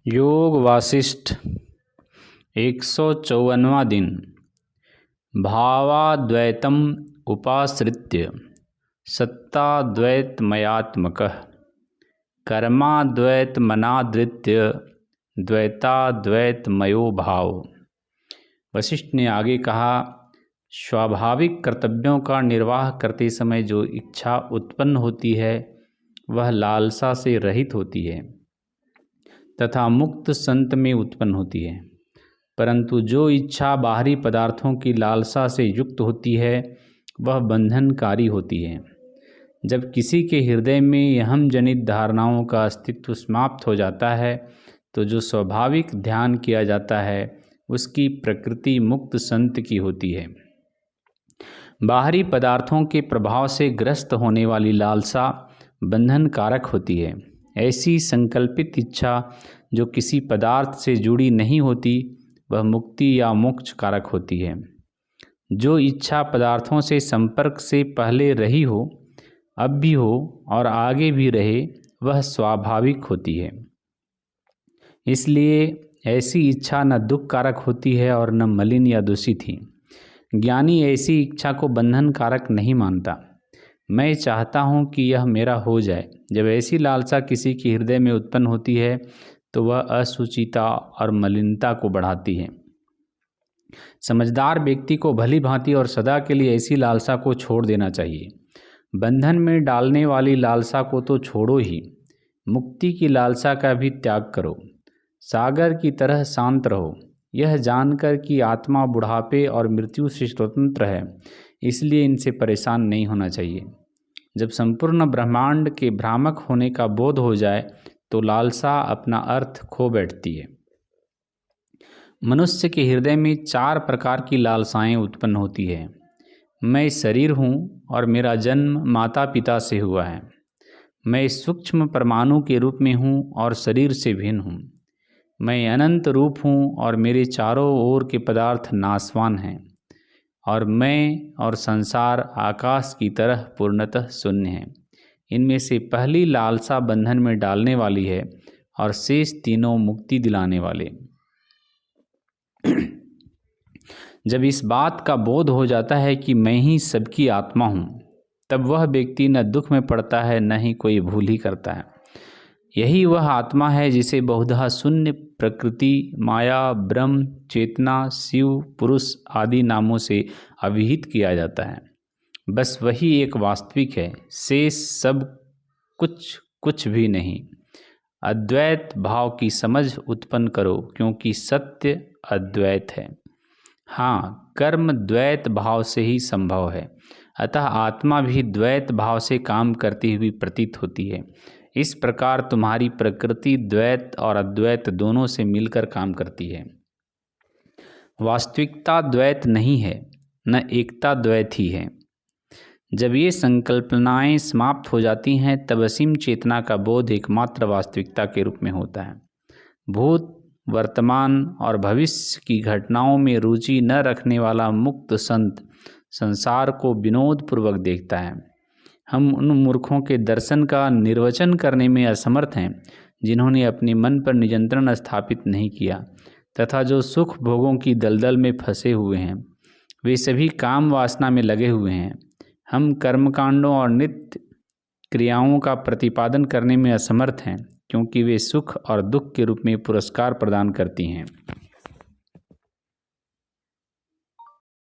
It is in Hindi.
योग वासिष्ठ 154वां दिन। भावाद्वैतम उपाश्रित्य सत्ताद्वैतमयात्मकः कर्माद्वैतमनादृत्य द्वैताद्वैतमयो भाव। वशिष्ठ ने आगे कहा, स्वाभाविक कर्तव्यों का निर्वाह करते समय जो इच्छा उत्पन्न होती है वह लालसा से रहित होती है तथा मुक्त संत में उत्पन्न होती है, परंतु जो इच्छा बाहरी पदार्थों की लालसा से युक्त होती है वह बंधनकारी होती है। जब किसी के हृदय में अहम जनित धारणाओं का अस्तित्व समाप्त हो जाता है तो जो स्वाभाविक ध्यान किया जाता है उसकी प्रकृति मुक्त संत की होती है। बाहरी पदार्थों के प्रभाव से ग्रस्त होने वाली लालसा बंधन कारक होती है। ऐसी संकल्पित इच्छा जो किसी पदार्थ से जुड़ी नहीं होती वह मुक्ति या मोक्ष कारक होती है। जो इच्छा पदार्थों से संपर्क से पहले रही हो, अब भी हो और आगे भी रहे वह स्वाभाविक होती है। इसलिए ऐसी इच्छा न दुख कारक होती है और न मलिन या दूषित ही। ज्ञानी ऐसी इच्छा को बंधन कारक नहीं मानता। मैं चाहता हूँ कि यह मेरा हो जाए। जब ऐसी लालसा किसी के हृदय में उत्पन्न होती है तो वह असुचिता और मलिनता को बढ़ाती है। समझदार व्यक्ति को भली भांति और सदा के लिए ऐसी लालसा को छोड़ देना चाहिए। बंधन में डालने वाली लालसा को तो छोड़ो ही, मुक्ति की लालसा का भी त्याग करो। सागर की तरह शांत रहो, यह जानकर कि आत्मा बुढ़ापे और मृत्यु से स्वतंत्र है, इसलिए इनसे परेशान नहीं होना चाहिए। जब संपूर्ण ब्रह्मांड के भ्रामक होने का बोध हो जाए तो लालसा अपना अर्थ खो बैठती है। मनुष्य के हृदय में 4 प्रकार की लालसाएं उत्पन्न होती है। मैं शरीर हूँ और मेरा जन्म माता पिता से हुआ है। मैं सूक्ष्म परमाणु के रूप में हूँ और शरीर से भिन्न हूँ। मैं अनंत रूप हूँ और मेरे चारों ओर के पदार्थ नाशवान हैं। और मैं और संसार आकाश की तरह पूर्णतः शून्य है। इनमें से पहली लालसा बंधन में डालने वाली है और शेष तीनों मुक्ति दिलाने वाले। जब इस बात का बोध हो जाता है कि मैं ही सबकी आत्मा हूँ, तब वह व्यक्ति न दुख में पड़ता है न ही कोई भूल ही करता है। यही वह आत्मा है जिसे बहुधा शून्य, प्रकृति, माया, ब्रह्म, चेतना, शिव, पुरुष आदि नामों से अभिहित किया जाता है। बस वही एक वास्तविक है, शेष सब कुछ भी नहीं। अद्वैत भाव की समझ उत्पन्न करो क्योंकि सत्य अद्वैत है। हाँ, कर्म द्वैत भाव से ही संभव है, अतः आत्मा भी द्वैत भाव से काम करती हुई प्रतीत होती है। इस प्रकार तुम्हारी प्रकृति द्वैत और अद्वैत दोनों से मिलकर काम करती है। वास्तविकता द्वैत नहीं है, न एकता द्वैत ही है। जब ये संकल्पनाएं समाप्त हो जाती हैं तब असीम चेतना का बोध एकमात्र वास्तविकता के रूप में होता है। भूत, वर्तमान और भविष्य की घटनाओं में रुचि न रखने वाला मुक्त संत संसार को विनोद पूर्वक देखता है। हम उन मूर्खों के दर्शन का निर्वचन करने में असमर्थ हैं जिन्होंने अपने मन पर नियंत्रण स्थापित नहीं किया तथा जो सुख भोगों की दलदल में फंसे हुए हैं। वे सभी काम वासना में लगे हुए हैं। हम कर्मकांडों और नित्य क्रियाओं का प्रतिपादन करने में असमर्थ हैं क्योंकि वे सुख और दुख के रूप में पुरस्कार प्रदान करती हैं।